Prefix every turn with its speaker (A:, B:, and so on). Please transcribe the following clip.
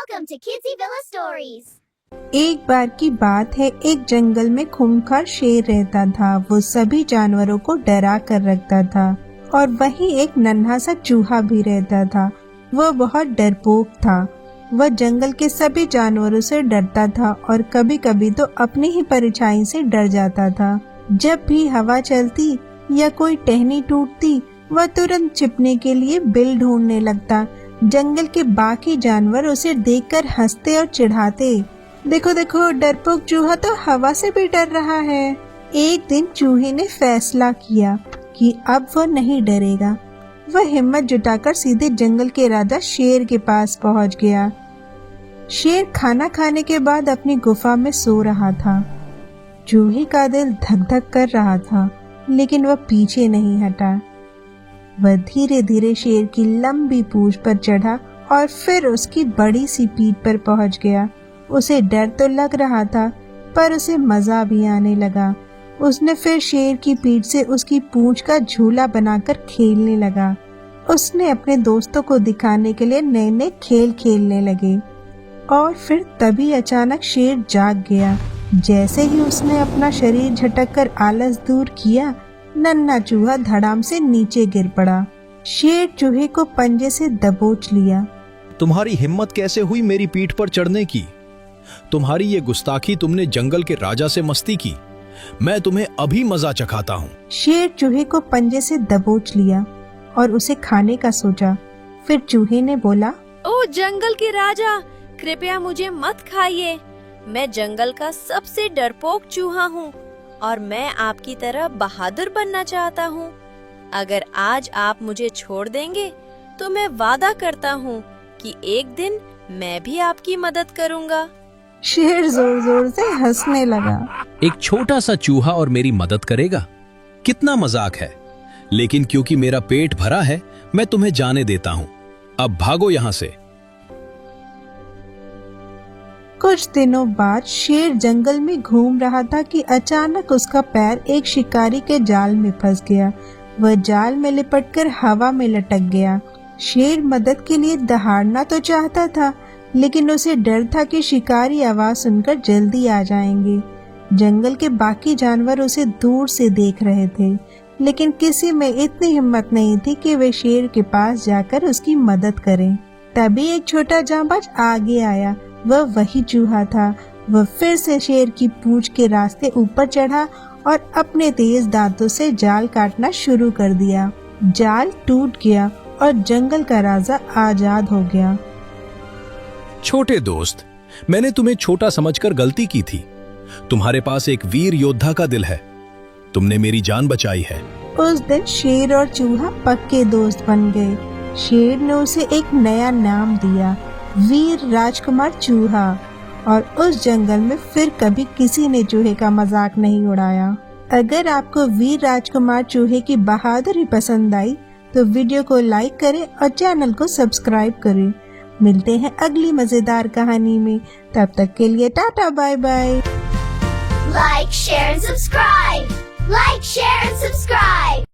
A: Welcome to Kidsy Villa Stories.
B: एक बार की बात है, एक जंगल में खूंखार शेर रहता था। वो सभी जानवरों को डरा कर रखता था और वहीं एक नन्हा सा चूहा भी रहता था। वह बहुत डरपोक था। वह जंगल के सभी जानवरों से डरता था और कभी कभी तो अपनी ही परछाई से डर जाता था। जब भी हवा चलती या कोई टहनी टूटती, वह तुरंत छिपने के लिए बिल ढूंढने लगता। जंगल के बाकी जानवर उसे देखकर हंसते और चिढ़ाते। देखो देखो, डरपोक चूहा तो हवा से भी डर रहा है। एक दिन चूहे ने फैसला किया कि अब वह नहीं डरेगा। वह हिम्मत जुटाकर सीधे जंगल के राजा शेर के पास पहुंच गया। शेर खाना खाने के बाद अपनी गुफा में सो रहा था। चूहे का दिल धक धक कर रहा था, लेकिन वह पीछे नहीं हटा। वह धीरे धीरे शेर की लंबी पूंछ पर चढ़ा और फिर उसकी बड़ी सी पीठ पर पहुंच गया। उसे डर तो लग रहा था, पर उसे मजा भी आने लगा। उसने फिर शेर की पीठ से उसकी पूंछ का झूला बनाकर खेलने लगा। उसने अपने दोस्तों को दिखाने के लिए नए नए खेल खेलने लगे। और फिर तभी अचानक शेर जाग गया। जैसे ही उसने अपना शरीर झटककर आलस दूर किया, नन्हा चूहा धड़ाम से नीचे गिर पड़ा। शेर चूहे को पंजे से दबोच लिया।
C: तुम्हारी हिम्मत कैसे हुई मेरी पीठ पर चढ़ने की? तुम्हारी ये गुस्ताखी, तुमने जंगल के राजा से मस्ती की। मैं तुम्हें अभी मजा चखाता हूँ।
B: शेर चूहे को पंजे से दबोच लिया और उसे खाने का सोचा। फिर चूहे ने बोला,
D: ओ जंगल के राजा, कृपया मुझे मत खाइए। मैं जंगल का सबसे डरपोक चूहा हूँ और मैं आपकी तरह बहादुर बनना चाहता हूँ। अगर आज आप मुझे छोड़ देंगे तो मैं वादा करता हूँ कि एक दिन मैं भी आपकी मदद करूँगा।
B: शेर जोर जोर से हंसने लगा।
C: एक छोटा सा चूहा और मेरी मदद करेगा? कितना मजाक है। लेकिन क्योंकि मेरा पेट भरा है, मैं तुम्हें जाने देता हूँ। अब भागो यहाँ से।
B: कुछ दिनों बाद शेर जंगल में घूम रहा था कि अचानक उसका पैर एक शिकारी के जाल में फंस गया। वह जाल में लिपटकर हवा में लटक गया। शेर मदद के लिए दहाड़ना तो चाहता था, लेकिन उसे डर था कि शिकारी आवाज सुनकर जल्दी आ जाएंगे। जंगल के बाकी जानवर उसे दूर से देख रहे थे, लेकिन किसी में इतनी हिम्मत नहीं थी कि वे शेर के पास जाकर उसकी मदद करें। तभी एक छोटा जांबाज आगे आया। वह वही चूहा था। वह फिर से शेर की पूंछ के रास्ते ऊपर चढ़ा और अपने तेज दांतों से जाल काटना शुरू कर दिया। जाल टूट गया और जंगल का राजा आजाद हो गया।
C: छोटे दोस्त, मैंने तुम्हें छोटा समझकर गलती की थी। तुम्हारे पास एक वीर योद्धा का दिल है। तुमने मेरी जान बचाई है।
B: उस दिन शेर और चूहा पक्के दोस्त बन गए। शेर ने उसे एक नया नाम दिया, वीर राजकुमार चूहा। और उस जंगल में फिर कभी किसी ने चूहे का मजाक नहीं उड़ाया। अगर आपको वीर राजकुमार चूहे की बहादुरी पसंद आई तो वीडियो को लाइक करें और चैनल को सब्सक्राइब करें। मिलते हैं अगली मजेदार कहानी में। तब तक के लिए tata bye bye.
A: Like, share, and subscribe. Like, share, and subscribe.